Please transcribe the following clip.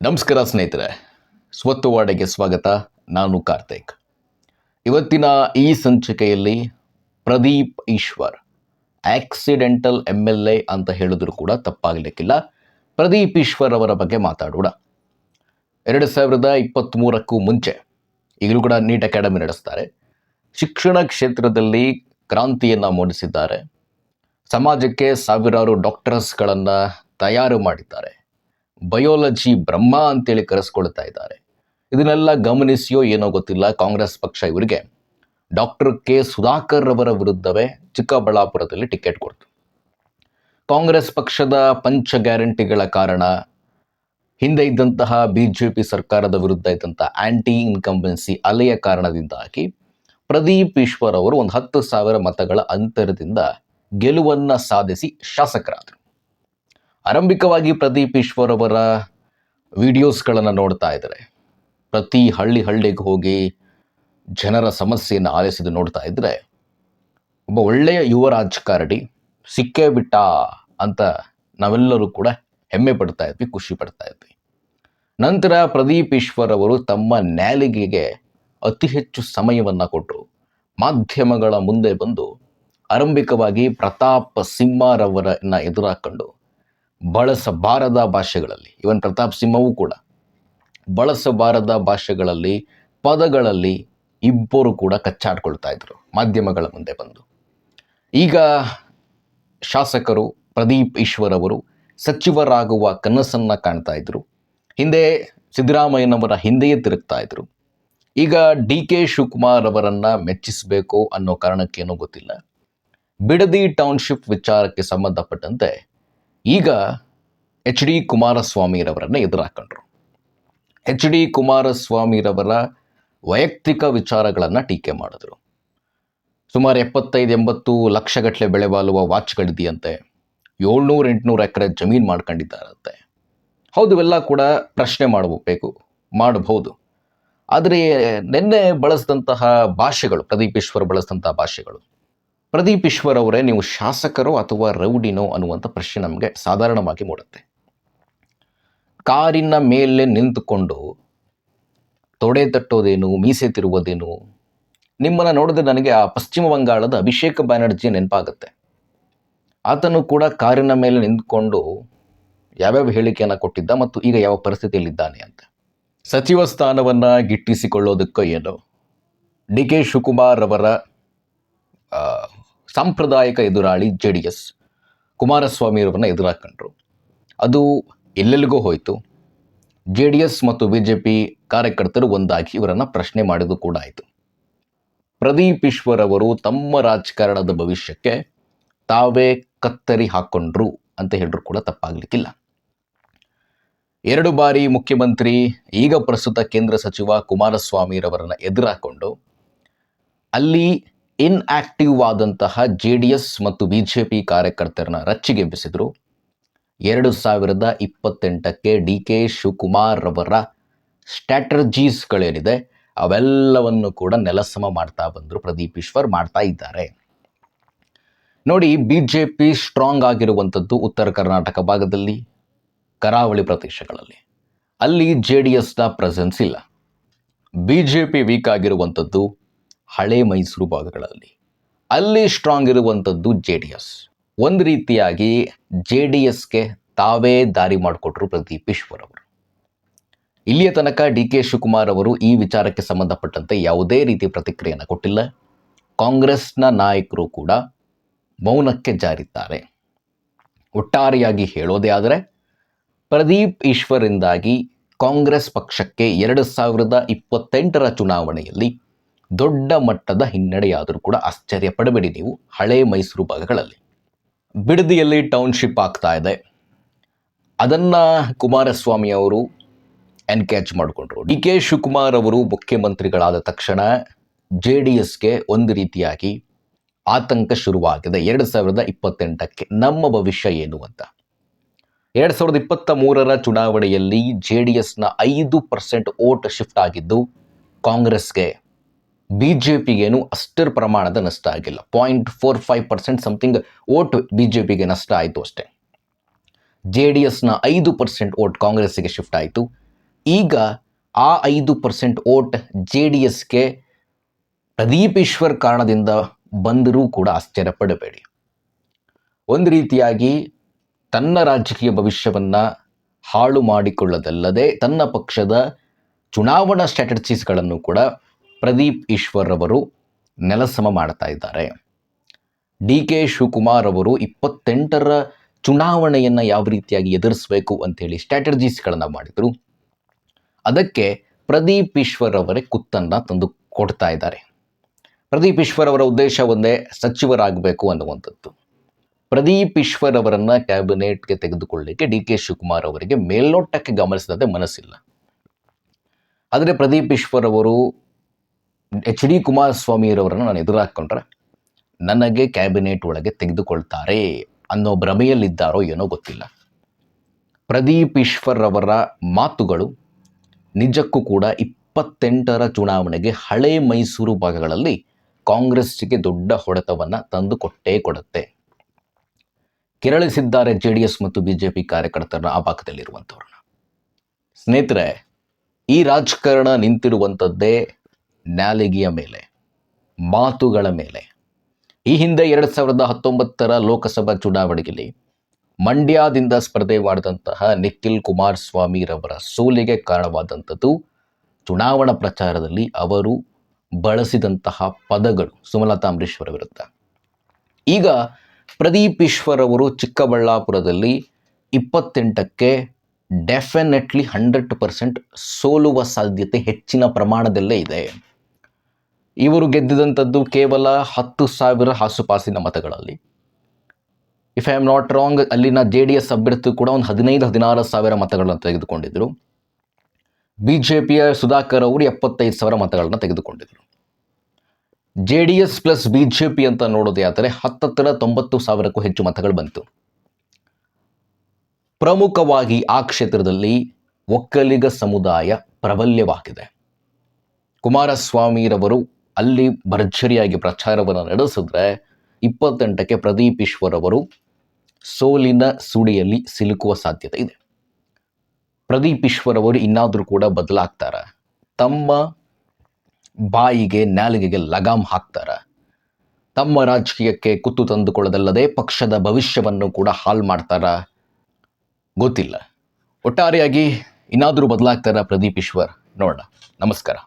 ನಮಸ್ಕಾರ ಸ್ನೇಹಿತರೆ, ಸ್ವತ್ತು ವಾಡೆಗೆ ಸ್ವಾಗತ. ನಾನು ಕಾರ್ತಿಕ್. ಇವತ್ತಿನ ಈ ಸಂಚಿಕೆಯಲ್ಲಿ ಪ್ರದೀಪ್ ಈಶ್ವರ್ ಆಕ್ಸಿಡೆಂಟಲ್ MLA ಅಂತ ಹೇಳಿದ್ರು ಕೂಡ ತಪ್ಪಾಗಲಿಕ್ಕಿಲ್ಲ. ಪ್ರದೀಪ್ ಈಶ್ವರ್ ಅವರ ಬಗ್ಗೆ ಮಾತಾಡೋಣ. 2023ಕ್ಕೂ ಮುಂಚೆ ಈಗಲೂ ಕೂಡ ನೀಟ್ ಅಕಾಡೆಮಿ ನಡೆಸ್ತಾರೆ. ಶಿಕ್ಷಣ ಕ್ಷೇತ್ರದಲ್ಲಿ ಕ್ರಾಂತಿಯನ್ನು ಮೂಡಿಸಿದ್ದಾರೆ. ಸಮಾಜಕ್ಕೆ ಸಾವಿರಾರು ಡಾಕ್ಟರ್ಸ್ಗಳನ್ನು ತಯಾರು ಮಾಡಿದ್ದಾರೆ. ಬಯೋಲಜಿ ಬ್ರಹ್ಮ ಅಂತೇಳಿ ಕರೆಸ್ಕೊಳ್ತಾ ಇದ್ದಾರೆ. ಇದನ್ನೆಲ್ಲ ಗಮನಿಸಿಯೋ ಏನೋ ಗೊತ್ತಿಲ್ಲ, ಕಾಂಗ್ರೆಸ್ ಪಕ್ಷ ಇವರಿಗೆ ಡಾಕ್ಟರ್ ಕೆ ಸುಧಾಕರ್ ಅವರ ವಿರುದ್ಧವೇ ಚಿಕ್ಕಬಳ್ಳಾಪುರದಲ್ಲಿ ಟಿಕೆಟ್ ಕೊಡ್ತು. ಕಾಂಗ್ರೆಸ್ ಪಕ್ಷದ ಪಂಚ ಗ್ಯಾರಂಟಿಗಳ ಕಾರಣ, ಹಿಂದೆ ಇದ್ದಂತಹ BJP ಸರ್ಕಾರದ ವಿರುದ್ಧ ಇದ್ದಂತಹ ಆಂಟಿ ಇನ್ಕಂಬೆನ್ಸಿ ಅಲೆಯ ಕಾರಣದಿಂದಾಗಿ ಪ್ರದೀಪ್ ಈಶ್ವರ್ ಅವರು ಒಂದು 10,000 ಮತಗಳ ಅಂತರದಿಂದ ಗೆಲುವನ್ನು ಸಾಧಿಸಿ ಶಾಸಕರಾದರು. ಆರಂಭಿಕವಾಗಿ ಪ್ರದೀಪ್ ಈಶ್ವರ್ ಅವರ ವಿಡಿಯೋಸ್ಗಳನ್ನು ನೋಡ್ತಾ ಇದ್ದಾರೆ. ಪ್ರತಿ ಹಳ್ಳಿಗೆ ಹೋಗಿ ಜನರ ಸಮಸ್ಯೆಯನ್ನು ಆಲಿಸಿದ್ದು ನೋಡ್ತಾ ಇದ್ದರೆ ಒಬ್ಬ ಒಳ್ಳೆಯ ಯುವ ರಾಜಕಾರಣಿ ಸಿಕ್ಕೇ ಬಿಟ್ಟ ಅಂತ ನಾವೆಲ್ಲರೂ ಕೂಡ ಹೆಮ್ಮೆ ಪಡ್ತಾ ಇದ್ವಿ, ಖುಷಿ ಪಡ್ತಾ ಇದ್ವಿ. ನಂತರ ಪ್ರದೀಪ್ ಈಶ್ವರ್ ಅವರು ತಮ್ಮ ನ್ಯಾಲಿಗೆಗೆ ಅತಿ ಹೆಚ್ಚು ಸಮಯವನ್ನು ಕೊಟ್ಟರು. ಮಾಧ್ಯಮಗಳ ಮುಂದೆ ಬಂದು ಆರಂಭಿಕವಾಗಿ ಪ್ರತಾಪ್ ಸಿಂಹರವರನ್ನ ಎದುರಾಕೊಂಡು ಬಳಸಬಾರದ ಭಾಷೆಗಳಲ್ಲಿ, ಇವನ್ ಪ್ರತಾಪ್ ಸಿಂಹವೂ ಕೂಡ ಬಳಸಬಾರದ ಭಾಷೆಗಳಲ್ಲಿ, ಪದಗಳಲ್ಲಿ ಇಬ್ಬರು ಕೂಡ ಕಚ್ಚಾಡ್ಕೊಳ್ತಾ ಇದ್ರು ಮಾಧ್ಯಮಗಳ ಮುಂದೆ ಬಂದು. ಈಗ ಶಾಸಕರು ಪ್ರದೀಪ್ ಈಶ್ವರ್ ಅವರು ಸಚಿವರಾಗುವ ಕನಸನ್ನು ಕಾಣ್ತಾ ಇದ್ರು. ಹಿಂದೆ ಸಿದ್ದರಾಮಯ್ಯನವರ ಹಿಂದೆಯೇ ತಿರುಗ್ತಾ ಇದ್ರು. ಈಗ DK ಶಿವಕುಮಾರ್ ಅವರನ್ನು ಮೆಚ್ಚಿಸಬೇಕು ಅನ್ನೋ ಕಾರಣಕ್ಕೇನೋ ಗೊತ್ತಿಲ್ಲ, ಬಿಡದಿ ಟೌನ್ಶಿಪ್ ವಿಚಾರಕ್ಕೆ ಸಂಬಂಧಪಟ್ಟಂತೆ ಈಗ HD ಕುಮಾರಸ್ವಾಮಿರವರನ್ನ ಎದುರಾಕೊಂಡ್ರು. HD ಕುಮಾರಸ್ವಾಮಿರವರ ವೈಯಕ್ತಿಕ ವಿಚಾರಗಳನ್ನು ಟೀಕೆ ಮಾಡಿದ್ರು. ಸುಮಾರು 75-80 ಲಕ್ಷಗಟ್ಟಲೆ ಬೆಲೆ ಬಾಳುವ ವಾಚ್ಗಳಿದೆಯಂತೆ, 700-800 ಎಕರೆ ಜಮೀನು ಮಾಡ್ಕೊಂಡಿದ್ದಾರಂತೆ. ಹೌದು, ಇವೆಲ್ಲ ಕೂಡ ಪ್ರಶ್ನೆ ಮಾಡಬಹುದು. ಆದರೆ ನಿನ್ನೆ ಬಳಸಿದಂತಹ ಭಾಷೆಗಳು, ಪ್ರದೀಪ್ ಈಶ್ವರ್ ಬಳಸಿದಂತಹ ಭಾಷೆಗಳು, ಪ್ರದೀಪ್ ಈಶ್ವರ್ ಅವರೇ ನೀವು ಶಾಸಕರೋ ಅಥವಾ ರೌಡಿನೋ ಅನ್ನುವಂಥ ಪ್ರಶ್ನೆ ನಮಗೆ ಸಾಧಾರಣವಾಗಿ ಮೂಡುತ್ತೆ. ಕಾರಿನ ಮೇಲೆ ನಿಂತುಕೊಂಡು ತೊಡೆ ತಟ್ಟೋದೇನು, ಮೀಸೆ ತಿರುವುದೇನು, ನಿಮ್ಮನ್ನು ನೋಡಿದ್ರೆ ನನಗೆ ಆ ಪಶ್ಚಿಮ ಬಂಗಾಳದ ಅಭಿಷೇಕ್ ಬ್ಯಾನರ್ಜಿ ನೆನಪಾಗುತ್ತೆ. ಆತನು ಕೂಡ ಕಾರಿನ ಮೇಲೆ ನಿಂತ್ಕೊಂಡು ಯಾವ್ಯಾವ ಹೇಳಿಕೆಯನ್ನು ಕೊಟ್ಟಿದ್ದ ಮತ್ತು ಈಗ ಯಾವ ಪರಿಸ್ಥಿತಿಯಲ್ಲಿದ್ದಾನೆ ಅಂತ. ಸಚಿವ ಸ್ಥಾನವನ್ನು ಗಿಟ್ಟಿಸಿಕೊಳ್ಳೋದಕ್ಕೋ ಏನೋ DK ಶಿವಕುಮಾರ್ ಅವರ ಸಾಂಪ್ರದಾಯಿಕ ಎದುರಾಳಿ JDS ಕುಮಾರಸ್ವಾಮಿ ಅವರನ್ನ ಎದುರಾಕೊಂಡ್ರು. ಅದು ಎಲ್ಲೆಲ್ಲಿಗೋ ಹೋಯಿತು. JDS ಮತ್ತು BJP ಕಾರ್ಯಕರ್ತರು ಒಂದಾಗಿ ಇವರನ್ನು ಪ್ರಶ್ನೆ ಮಾಡಿದ್ದು ಕೂಡ ಆಯಿತು. ಪ್ರದೀಪ್ ಈಶ್ವರ್ ಅವರು ತಮ್ಮ ರಾಜಕಾರಣದ ಭವಿಷ್ಯಕ್ಕೆ ತಾವೇ ಕತ್ತರಿ ಹಾಕ್ಕೊಂಡ್ರು ಅಂತ ಹೇಳಿದ್ರು ಕೂಡ ತಪ್ಪಾಗಲಿಕ್ಕಿಲ್ಲ. 2 ಬಾರಿ ಮುಖ್ಯಮಂತ್ರಿ, ಈಗ ಪ್ರಸ್ತುತ ಕೇಂದ್ರ ಸಚಿವ ಕುಮಾರಸ್ವಾಮಿರವರನ್ನು ಎದುರಾಕೊಂಡು ಅಲ್ಲಿ ಇನ್ಆಕ್ಟಿವ್ ಆದಂತಹ JDS ಮತ್ತು BJP ಕಾರ್ಯಕರ್ತರನ್ನ ರಚ್ಚಿಗೆಬ್ಬಿಸಿದ್ರು. 2028ಕ್ಕೆ DK ಶಿವಕುಮಾರ್ ಅವರ ಸ್ಟ್ರಾಟಜೀಸ್ಗಳೇನಿದೆ ಅವೆಲ್ಲವನ್ನು ಕೂಡ ನೆಲಸಮ ಮಾಡ್ತಾ ಬಂದರು, ಪ್ರದೀಪ್ ಈಶ್ವರ್ ಮಾಡ್ತಾ ಇದ್ದಾರೆ. ನೋಡಿ, BJP ಸ್ಟ್ರಾಂಗ್ ಆಗಿರುವಂಥದ್ದು ಉತ್ತರ ಕರ್ನಾಟಕ ಭಾಗದಲ್ಲಿ, ಕರಾವಳಿ ಪ್ರದೇಶಗಳಲ್ಲಿ. ಅಲ್ಲಿ JDSನ ಪ್ರೆಸೆನ್ಸ್ ಇಲ್ಲ. BJP ವೀಕ್ ಆಗಿರುವಂಥದ್ದು ಹಳೆ ಮೈಸೂರು ಭಾಗಗಳಲ್ಲಿ, ಅಲ್ಲಿ ಸ್ಟ್ರಾಂಗ್ ಇರುವಂಥದ್ದು JDS. ಒಂದು ರೀತಿಯಾಗಿ JDSಗೆ ತಾವೇ ದಾರಿ ಮಾಡಿಕೊಟ್ರು ಪ್ರದೀಪ್ ಈಶ್ವರ್ ಅವರು. ಇಲ್ಲಿಯ ತನಕ DK ಶಿವಕುಮಾರ್ ಅವರು ಈ ವಿಚಾರಕ್ಕೆ ಸಂಬಂಧಪಟ್ಟಂತೆ ಯಾವುದೇ ರೀತಿ ಪ್ರತಿಕ್ರಿಯೆಯನ್ನು ಕೊಟ್ಟಿಲ್ಲ. ಕಾಂಗ್ರೆಸ್ನ ನಾಯಕರು ಕೂಡ ಮೌನಕ್ಕೆ ಜಾರಿದ್ದಾರೆ. ಒಟ್ಟಾರೆಯಾಗಿ ಹೇಳೋದೇ ಆದರೆ ಪ್ರದೀಪ್ ಈಶ್ವರಿಂದಾಗಿ ಕಾಂಗ್ರೆಸ್ ಪಕ್ಷಕ್ಕೆ 2028ರ ಚುನಾವಣೆಯಲ್ಲಿ ದೊಡ್ಡ ಮಟ್ಟದ ಹಿನ್ನಡೆಯಾದರೂ ಕೂಡ ಆಶ್ಚರ್ಯ ಪಡಬೇಡಿ ನೀವು. ಹಳೆ ಮೈಸೂರು ಭಾಗಗಳಲ್ಲಿ ಬಿಡದಿಯಲ್ಲಿ ಟೌನ್ಶಿಪ್ ಆಗ್ತಾ ಇದೆ, ಅದನ್ನು ಕುಮಾರಸ್ವಾಮಿ ಅವರು ಎನ್ಕೇಜ್ ಮಾಡಿಕೊಂಡ್ರು. DK ಶಿವಕುಮಾರ್ ಅವರು ಮುಖ್ಯಮಂತ್ರಿಗಳಾದ ತಕ್ಷಣ JDSಗೆ ಒಂದು ರೀತಿಯಾಗಿ ಆತಂಕ ಶುರುವಾಗಿದೆ. 2028ಕ್ಕೆ ನಮ್ಮ ಭವಿಷ್ಯ ಏನು ಅಂತ. 2023ರ ಚುನಾವಣೆಯಲ್ಲಿ JDSನ 5% ಓಟ್ ಶಿಫ್ಟ್ ಆಗಿದ್ದು ಕಾಂಗ್ರೆಸ್ಗೆ. BJPಗೇನು ಅಷ್ಟರ ಪ್ರಮಾಣದ ನಷ್ಟ ಆಗಿಲ್ಲ. 0.45% ಸಮಥಿಂಗ್ ಓಟ್ BJPಗೆ ನಷ್ಟ ಆಯಿತು ಅಷ್ಟೇ. JDSನ 5% ಓಟ್ ಕಾಂಗ್ರೆಸ್ಸಿಗೆ ಶಿಫ್ಟ್ ಆಯಿತು. ಈಗ ಆ 5% ಓಟ್ JDSಗೆ ಪ್ರದೀಪ್ ಈಶ್ವರ್ ಕಾರಣದಿಂದ ಬಂದರೂ ಕೂಡ ಆಶ್ಚರ್ಯಪಡಬೇಡಿ. ಒಂದು ರೀತಿಯಾಗಿ ತನ್ನ ರಾಜಕೀಯ ಭವಿಷ್ಯವನ್ನು ಹಾಳು ಮಾಡಿಕೊಳ್ಳದಲ್ಲದೆ ತನ್ನ ಪಕ್ಷದ ಚುನಾವಣಾ ಸ್ಟ್ರಾಟಜೀಸ್ಗಳನ್ನು ಕೂಡ ಪ್ರದೀಪ್ ಈಶ್ವರ್ ಅವರು ನೆಲಸಮ ಮಾಡ್ತಾ ಇದ್ದಾರೆ. DK ಶಿವಕುಮಾರ್ ಅವರು 28ರ ಚುನಾವಣೆಯನ್ನು ಯಾವ ರೀತಿಯಾಗಿ ಎದುರಿಸಬೇಕು ಅಂಥೇಳಿ ಸ್ಟ್ರಾಟಜೀಸ್ಗಳನ್ನು ಮಾಡಿದರು. ಅದಕ್ಕೆ ಪ್ರದೀಪ್ ಈಶ್ವರ್ ಅವರೇ ಕುತ್ತನ್ನು ತಂದು ಕೊಡ್ತಾ ಇದ್ದಾರೆ. ಪ್ರದೀಪ್ ಈಶ್ವರ್ ಅವರ ಉದ್ದೇಶ ಒಂದೇ, ಸಚಿವರಾಗಬೇಕು ಅನ್ನುವಂಥದ್ದು. ಪ್ರದೀಪ್ ಈಶ್ವರ್ ಅವರನ್ನು ಕ್ಯಾಬಿನೆಟ್ಗೆ ತೆಗೆದುಕೊಳ್ಳಲಿಕ್ಕೆ DK ಶಿವಕುಮಾರ್ ಅವರಿಗೆ ಮೇಲ್ನೋಟಕ್ಕೆ ಗಮನಿಸಿದಂತೆ ಮನಸ್ಸಿಲ್ಲ. ಆದರೆ ಪ್ರದೀಪ್ ಈಶ್ವರ್ ಅವರು HD ಕುಮಾರಸ್ವಾಮಿಯವರನ್ನು ನಾನು ಎದುರಾಕೊಂಡ್ರೆ ನನಗೆ ಕ್ಯಾಬಿನೆಟ್ ಒಳಗೆ ತೆಗೆದುಕೊಳ್ತಾರೆ ಅನ್ನೋ ಭ್ರಮೆಯಲ್ಲಿದ್ದಾರೋ ಏನೋ ಗೊತ್ತಿಲ್ಲ. ಪ್ರದೀಪ್ ಈಶ್ವರ್ ಅವರ ಮಾತುಗಳು ನಿಜಕ್ಕೂ ಕೂಡ 28ರ ಚುನಾವಣೆಗೆ ಹಳೆ ಮೈಸೂರು ಭಾಗಗಳಲ್ಲಿ ಕಾಂಗ್ರೆಸ್ಸಿಗೆ ದೊಡ್ಡ ಹೊಡೆತವನ್ನು ತಂದು ಕೊಟ್ಟೇ ಕೊಡುತ್ತೆ. ಕೆರಳಿಸಿದ್ದಾರೆ JDS ಮತ್ತು BJP ಕಾರ್ಯಕರ್ತರನ್ನ, ಆ ಭಾಗದಲ್ಲಿರುವಂಥವ್ರನ್ನ. ಸ್ನೇಹಿತರೆ, ಈ ರಾಜಕಾರಣ ನಿಂತಿರುವಂಥದ್ದೇ ನಾಲಿಗೆಯ ಮೇಲೆ, ಮಾತುಗಳ ಮೇಲೆ. ಈ ಹಿಂದೆ 2019ರ ಲೋಕಸಭಾ ಚುನಾವಣೆಯಲ್ಲಿ ಮಂಡ್ಯದಿಂದ ಸ್ಪರ್ಧೆ ಮಾಡಿದಂತಹ ನಿಖಿಲ್ ಕುಮಾರಸ್ವಾಮಿರವರ ಸೋಲಿಗೆ ಕಾರಣವಾದಂಥದ್ದು ಚುನಾವಣಾ ಪ್ರಚಾರದಲ್ಲಿ ಅವರು ಬಳಸಿದಂತಹ ಪದಗಳು ಸುಮಲತಾ ಅಂಬರೀಶ್ ಅವರ ವಿರುದ್ಧ. ಈಗ ಪ್ರದೀಪ್ ಈಶ್ವರ್ ಅವರು ಚಿಕ್ಕಬಳ್ಳಾಪುರದಲ್ಲಿ 28ಕ್ಕೆ ಡೆಫಿನೆಟ್ಲಿ 100% ಸೋಲುವ ಸಾಧ್ಯತೆ ಹೆಚ್ಚಿನ ಪ್ರಮಾಣದಲ್ಲೇ ಇದೆ. ಇವರು ಗೆದ್ದಿದಂಥದ್ದು ಕೇವಲ 10,000 ಆಸುಪಾಸಿನ ಮತಗಳಲ್ಲಿ. If I am not wrong, ಅಲ್ಲಿನ JDS ಅಭ್ಯರ್ಥಿ ಕೂಡ ಒಂದು 15,000-16,000 ಮತಗಳನ್ನು ತೆಗೆದುಕೊಂಡಿದ್ದರು. BJPಯ ಸುಧಾಕರ್ ಅವರು 75,000 ಮತಗಳನ್ನು ತೆಗೆದುಕೊಂಡಿದ್ದರು. JDS ಪ್ಲಸ್ BJP ಅಂತ ನೋಡೋದೇ ಆದರೆ 90,000ಕ್ಕೂ ಹೆಚ್ಚು ಮತಗಳು ಬಂತು. ಪ್ರಮುಖವಾಗಿ ಆ ಕ್ಷೇತ್ರದಲ್ಲಿ ಒಕ್ಕಲಿಗ ಸಮುದಾಯ ಪ್ರಬಲ್ಯವಾಗಿದೆ. ಕುಮಾರಸ್ವಾಮಿರವರು ಅಲ್ಲಿ ಭರ್ಜರಿಯಾಗಿ ಪ್ರಚಾರವನ್ನು ನಡೆಸಿದ್ರೆ 28ಕ್ಕೆ ಪ್ರದೀಪ್ ಈಶ್ವರ್ ಅವರು ಸೋಲಿನ ಸುಳಿಯಲ್ಲಿ ಸಿಲುಕುವ ಸಾಧ್ಯತೆ ಇದೆ. ಪ್ರದೀಪ್ ಈಶ್ವರ್ ಅವರು ಇನ್ನಾದರೂ ಕೂಡ ಬದಲಾಗ್ತಾರ, ತಮ್ಮ ಬಾಯಿಗೆ ನಾಲಿಗೆಗೆ ಲಗಾಮ್ ಹಾಕ್ತಾರ, ತಮ್ಮ ರಾಜಕೀಯಕ್ಕೆ ಕುತ್ತು ತಂದುಕೊಳ್ಳೋದಲ್ಲದೆ ಪಕ್ಷದ ಭವಿಷ್ಯವನ್ನು ಕೂಡ ಹಾಳು ಮಾಡ್ತಾರ, ಗೊತ್ತಿಲ್ಲ. ಒಟ್ಟಾರೆಯಾಗಿ ಇನ್ನಾದರೂ ಬದಲಾಗ್ತಾರ ಪ್ರದೀಪ್ ಈಶ್ವರ್, ನೋಡೋಣ. ನಮಸ್ಕಾರ.